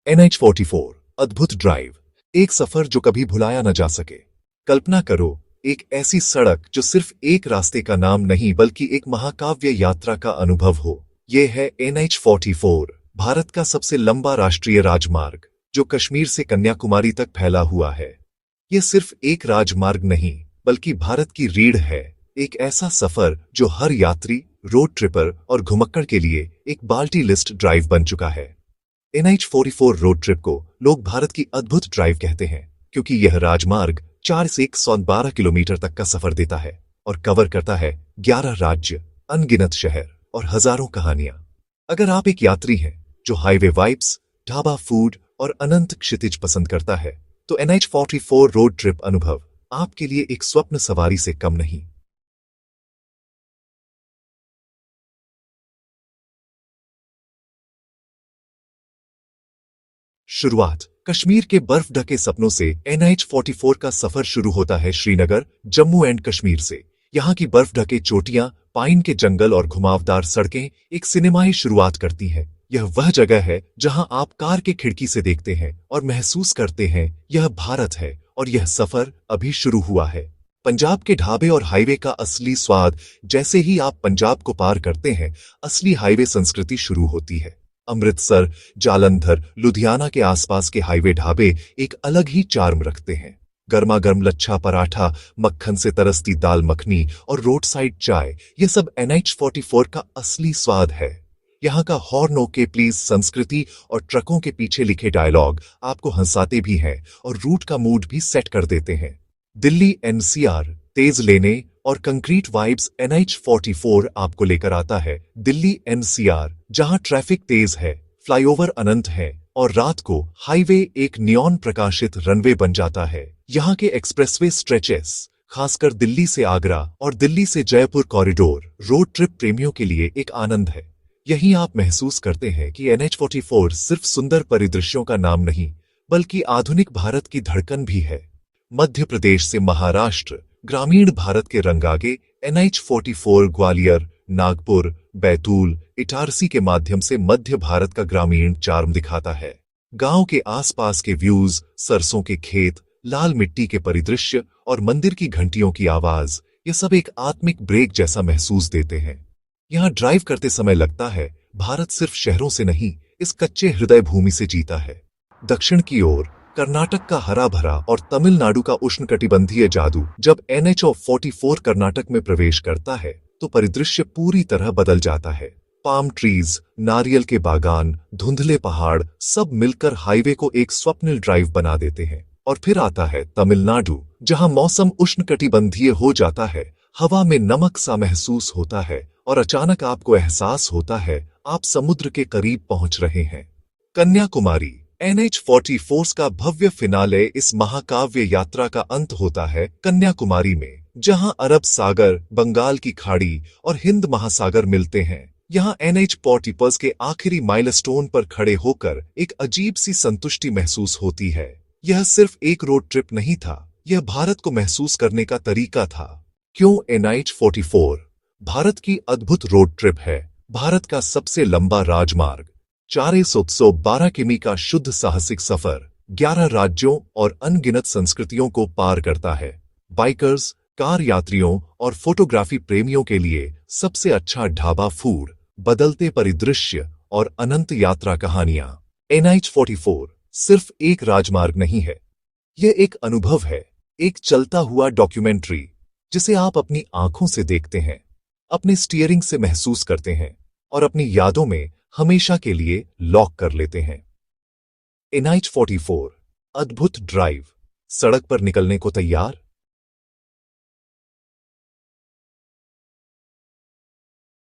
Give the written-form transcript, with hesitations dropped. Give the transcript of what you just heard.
NH44 अद्भुत drive, एक सफर जो कभी भुलाया न जा सके। कल्पना करो, एक ऐसी सड़क जो सिर्फ एक रास्ते का नाम नहीं बल्कि एक महाकाव्य यात्रा का अनुभव हो। ये है NH44, भारत का सबसे लंबा राष्ट्रीय राजमार्ग, जो कश्मीर से कन्याकुमारी तक फैला हुआ है। ये सिर्फ एक राजमार्ग नहीं, बल्कि भारत की रीढ़ है, एक ऐसा सफर जो हर यात्री, रोड ट्रिपर और घुमक्कड़ के लिए एक बाल्टी लिस्ट ड्राइव बन चुका है। NH44 रोड ट्रिप को लोग भारत की अद्भुत ड्राइव कहते हैं, क्योंकि यह राजमार्ग 4 से 112 किलोमीटर तक का सफर देता है और कवर करता है 11 राज्य, अनगिनत शहर और हजारों कहानियां। अगर आप एक यात्री हैं जो हाईवे वाइब्स, ढाबा फूड और अनंत क्षितिज पसंद करता है, तो NH44 रोड ट्रिप अनुभव आपके लिए एक स्वप्न सवारी से कम नहीं। शुरुआत कश्मीर के बर्फ ढके सपनों से। NH44 का सफर शुरू होता है श्रीनगर, जम्मू एंड कश्मीर से। यहाँ की बर्फ ढके चोटियां, पाइन के जंगल और घुमावदार सड़कें एक सिनेमाई शुरुआत करती हैं। यह वह जगह है जहां आप कार के खिड़की से देखते हैं और महसूस करते हैं यह भारत है और यह सफर अभी शुरू हुआ है। पंजाब के ढाबे और हाईवे का असली स्वाद। जैसे ही आप पंजाब को पार करते हैं, असली हाईवे संस्कृति शुरू होती है। अमृतसर, जालंधर, लुधियाना के आसपास के हाईवे ढाबे एक अलग ही चार्म रखते हैं। गर्मा गर्म लच्छा पराठा, मक्खन से तरसती दाल मखनी और रोड साइड चाय, ये सब NH44 का असली स्वाद है। यहाँ का हॉर्न ओके प्लीज संस्कृति और ट्रकों के पीछे लिखे डायलॉग आपको हंसाते भी हैं और रूट का मूड भी सेट कर देते हैं। दिल्ली NCR, तेज लेने और कंक्रीट वाइब्स। NH44 आपको लेकर आता है दिल्ली NCR, जहां ट्रैफिक तेज है, फ्लाईओवर अनंत है और रात को हाईवे एक नियॉन प्रकाशित रनवे बन जाता है। यहाँ के एक्सप्रेसवे स्ट्रेचेस, खासकर दिल्ली से आगरा और दिल्ली से जयपुर कॉरिडोर, रोड ट्रिप प्रेमियों के लिए एक आनंद है। यहीं आप महसूस करते हैं कि NH44 सिर्फ सुंदर परिदृश्यों का नाम नहीं, बल्कि आधुनिक भारत की धड़कन भी है। मध्य प्रदेश से महाराष्ट्र, ग्रामीण भारत के रंग आगे। NH44 ग्वालियर, नागपुर, बैतूल, इटारसी के माध्यम से मध्य भारत का ग्रामीण चार्म दिखाता है। गांव के आसपास के व्यूज, सरसों के खेत, लाल मिट्टी के परिदृश्य और मंदिर की घंटियों की आवाज, ये सब एक आत्मिक ब्रेक जैसा महसूस देते हैं। यहाँ ड्राइव करते समय लगता है भारत सिर्फ शहरों से नहीं, इस कच्चे हृदय भूमि से जीता है। दक्षिण की ओर कर्नाटक का हरा भरा और तमिलनाडु का उष्णकटिबंधीय जादू। जब NH44 कर्नाटक में प्रवेश करता है तो परिदृश्य पूरी तरह बदल जाता है। पाम ट्रीज, नारियल के बागान, धुंधले पहाड़, सब मिलकर हाईवे को एक स्वप्निल ड्राइव बना देते हैं। और फिर आता है तमिलनाडु, जहां मौसम उष्णकटिबंधीय हो जाता है, हवा में नमक सा महसूस होता है और अचानक आपको एहसास होता है आप समुद्र के करीब पहुंच रहे हैं। कन्याकुमारी, NH44 का भव्य फिनाले। इस महाकाव्य यात्रा का अंत होता है कन्याकुमारी में, जहां अरब सागर, बंगाल की खाड़ी और हिंद महासागर मिलते हैं। यहां NH44 के आखिरी माइलस्टोन पर खड़े होकर एक अजीब सी संतुष्टि महसूस होती है। यह सिर्फ एक रोड ट्रिप नहीं था, यह भारत को महसूस करने का तरीका था। क्यों NH44 भारत की अद्भुत रोड ट्रिप है? भारत का सबसे लंबा राजमार्ग, 412 किमी का शुद्ध साहसिक सफर, 11 राज्यों और अनगिनत संस्कृतियों को पार करता है। बाइकर्स, कार यात्रियों और फोटोग्राफी प्रेमियों के लिए सबसे अच्छा ढाबा फूड, बदलते परिदृश्य और अनंत यात्रा कहानियां। NH44 सिर्फ एक राजमार्ग नहीं है, यह एक अनुभव है, एक चलता हुआ डॉक्यूमेंट्री जिसे आप अपनी आंखों से देखते हैं, अपने स्टीयरिंग से महसूस करते हैं और अपनी यादों में हमेशा के लिए लॉक कर लेते हैं। NH44 अद्भुत ड्राइव, सड़क पर निकलने को तैयार?